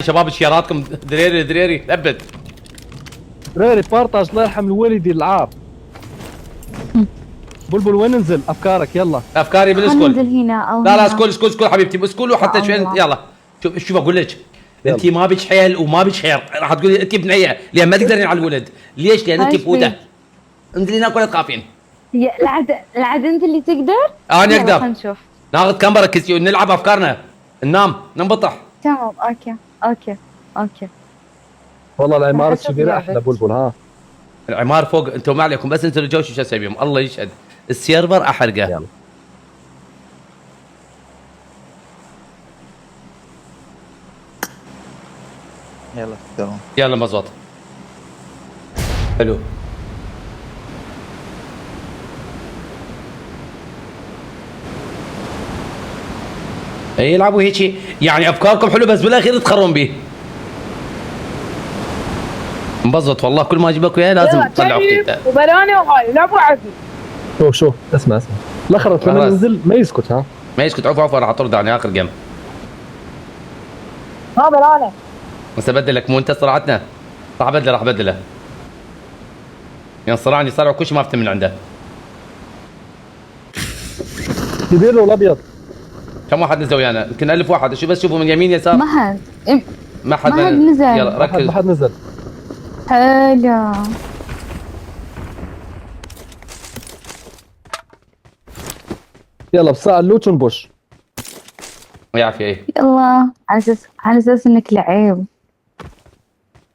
شباب شياراتكم دريري دريري ثبت. ريري بارطاج الله يرحم الوالدي العار. بلبل وين ننزل افكارك يلا. افكاري بالسكول. ننزل هنا او لا هنا. سكول سكول سكول حبيبتي سكول وحتى شوي يلا. شوف اقول لك انت ما بك حيل وما بك خير راح تقولي انت بنيه لان ما تقدرين على الولد. ليش؟ لان انت بوده. انزلي هناك ولا تخافين. لعد انت اللي تقدر؟ انا اقدر. خلينا نشوف. ناخذ كاميرا كيسي ونلعب افكارنا. ننام ننبطح. تمام اوكي. والله العمارة أشوف الكبيرة لعبت. احلى بلبل ها. العمار فوق انتم ما عليكم بس انتم الجو شو اسوي بيهم الله يشهد. السيرفر احرقه. يلا. يلا تمام. يلا مزبوط. حلو. يلعبوا هيك يعني افكاركم حلو بس بالاخير تخرون بيه. انبسط والله كل ما اجيب لك اياه لازم تطلع اختي. وبلاني وهاي لعبوا عدل. شوف اسمع الاخرس لما ينزل ما يسكت ها. ما يسكت عفوا راح اطرد على اخر جيم. ما بلاني. بس ابدل لك مو انت صراعتنا. راح ابدله. يعني صراعني صارع كل شيء ما افتهم من عنده. كبير ولا ابيض؟ كم واحد نزل ويانا؟ يمكن 1000 واحد شو بس شوفوا من يمين يسار. ما حد نزل. يلا ركز. ما حد نزل. حلو. يلا بساعة اللوت ونبوش. يعافي ايه. يلا على اساس انك لعيب.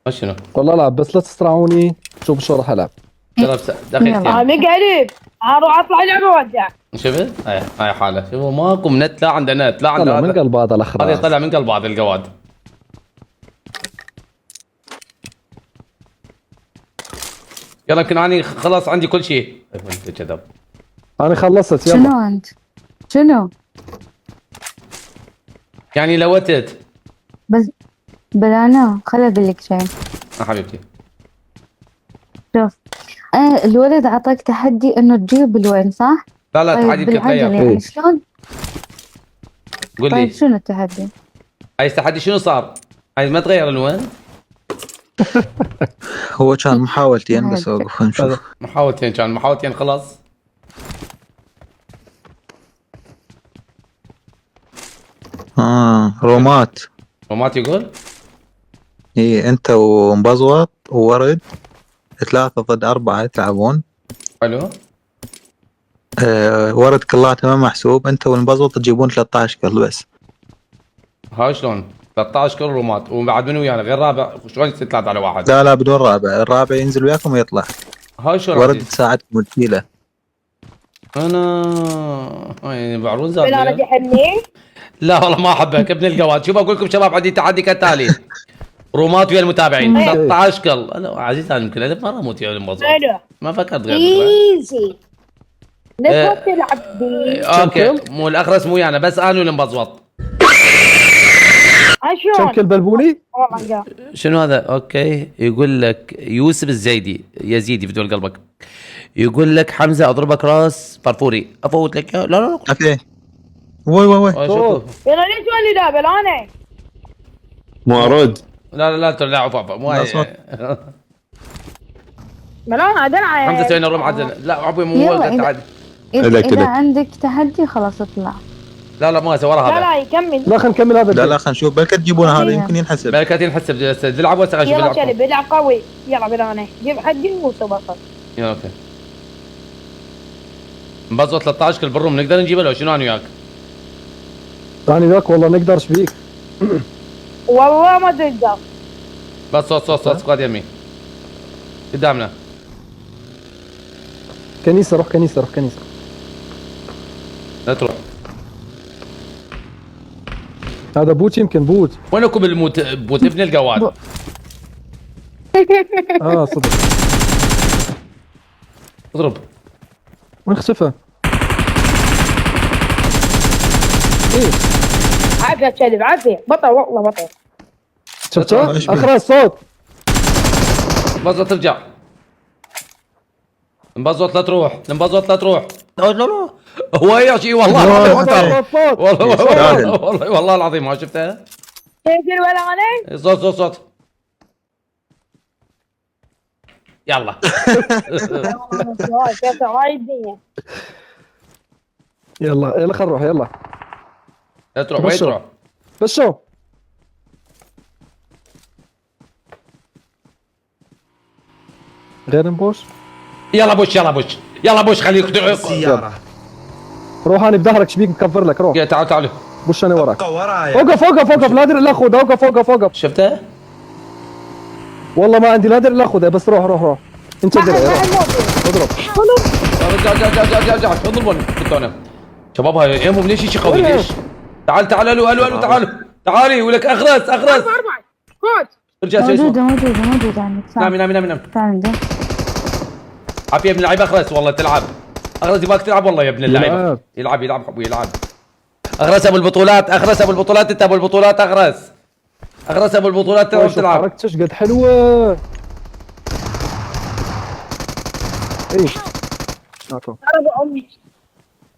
شنو؟ والله العب بس لا تسترعوني شوف شو راح العب. يلا دقيقتين. انا قريب. اروح اطلع لعبه وارجع. شفت؟ هاي حاله شوفوا ماكو نت لا عندنا نت لا طلع عندنا من قلب هذا الاخر. هذا يطلع من قلب هذا القواد. يلا يمكن اني خلاص عندي كل شيء. انت كذب. انا خلصت يلا. شنو انت؟ شنو؟ يعني لوتت. بس بلانا خلي اقول لك شيء. حبيبتي. شوف الولد اعطاك تحدي انه تجيب الوين صح؟ لا طيب تحدي بالعجل تتغير. يعني شلون؟ قول طيب لي شنو التحدي؟ هاي التحدي شنو صار؟ هاي ما تغير الوين؟ هو كان محاولتين بس اوقف نشوف. محاولتين خلاص. رومات. ومات يقول؟ اي انت ومبزوط وورد 3 ضد 4 تلعبون. حلو. ورد كلاته ما محسوب، انت والمبزوط تجيبون 13 كل بس. هاي شلون؟ 13 كل رومات وبعد منو ويانا غير رابع شلون تلعب على واحد؟ لا بدون رابع، الرابع ينزل وياكم ويطلع. هاي شلون؟ ورد تساعدكم وتشيله. انا هاي بعرون بلانا زاد. تحني. لا والله ما احبك ابن القواد. شوف اقول لكم شباب عندي تحدي كالتالي. رومات ويا المتابعين 13 كل. انا عزيز انا يمكن 1000 مره اموت ويا الموضوع. حلو. ما فكرت غير ايزي. نبغى تلعب بي. اوكي مو الاخرس مو انا بس انا والمبزوط. كم كل بلبولي؟ والله شنو هذا؟ اوكي يقول لك يوسف الزيدي يزيدي بدون قلبك. يقول لك حمزه اضربك راس فرفوري افوت لك لا اوكي. وي شوف. يلا ليش ولي لا بلاني. مو ارد. لا عفوا مو بلان دلع. حمزه سوينا الروم عدل. لا عفوا مو هو التحدي. اذا عندك تحدي خلاص اطلع. لا ما سوى هذا. لا يكمل. لا خلينا نكمل هذا. لا خلينا نشوف بلكي تجيبون هذا يمكن ينحسب. بلكي ينحسب تلعب ولا تغش يلا شلي بيلعب قوي. يلا بلاني جيب حقي وسبقك. يلا اوكي. مبزوط 13 كل بالروم نقدر نجيبه لو شنو انا وياك؟ انا وياك والله نقدرش بيك. والله ما تقدر. بس صوت سكواد يمين قدامنا. كنيسة روح كنيسة. لا تروح. هذا بوت يمكن بوت. وينكم بالموت بوت ابن القواد؟ صدق. اضرب. وين اختفى؟ ايه عافية شلي عافية بطل والله بطل. شفته؟ اخر الصوت. مبزوط ترجع. مبزوط لا تروح. لا هو يا شيء والله. والله العظيم ما شفته. تنزل ولا غني؟ صوت صوت صوت. يلا. هاي الدنيا. يلا يلا خل نروح يلا. لا تروح وين تروح؟ بس شو غير نبوش. يلا بوش يلا بوش يلا بوش خليك السيارة روح انا بظهرك شبيك مكفر لك روح. يا تعال تعال. بوش انا وراك. ورايا. اوقف لا ادري الا خذ اوقف. شفتها؟ والله ما عندي لا ادري الا خذها بس روح انت ادري روح اضرب. رجع اضربون بالتونة. شباب هاي ايمهم ليش شيء قوي ليش؟ تعال الو تعالوا تعالي ولك اغرس أربعة خذ. رجع سوي موجودة عندك. نام تعال ده. عافية ابن اللعيبة اغرس والله تلعب. اغرس يبغاك تلعب والله يا ابن اللعيبة. يلعب. يلعب ابوي يلعب. اغرس ابو البطولات انت ابو البطولات اغرس ابو البطولات تلعب. حركتش قد حلوة. ايه أربعة أمي.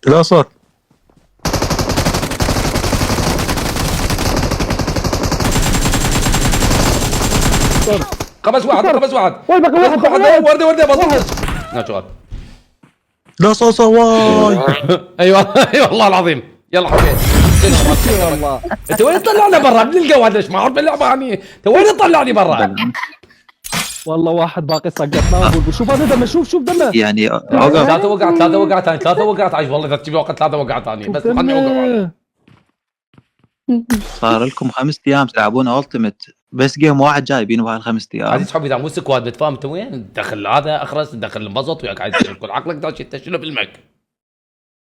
لا صوت. خمس واحد وين بقى واحد وردة بسيط. لا شغل. لا صوت واي. ايوه والله العظيم. يلا حبيبي. والله انت وين تطلعنا برا من القواد ليش ما اعرف باللعبه هني انت وين تطلعني برا؟ والله واحد باقي سقط ما اقول شوف هذا دمه شوف دمه يعني ثلاثة وقعت ثاني والله اذا تجيب لي وقت 3 وقعت ثاني بس ما حد يوقع. صار لكم 5 ايام تلعبون التيمت بس جيم واحد جايبينه بهال5 ايام. عزيز حبيبي اذا مو سكواد بتفهم انت وين؟ دخل هذا اخرس دخل انبسط وياك عايز كل عقلك داش انت شنو فيلمك؟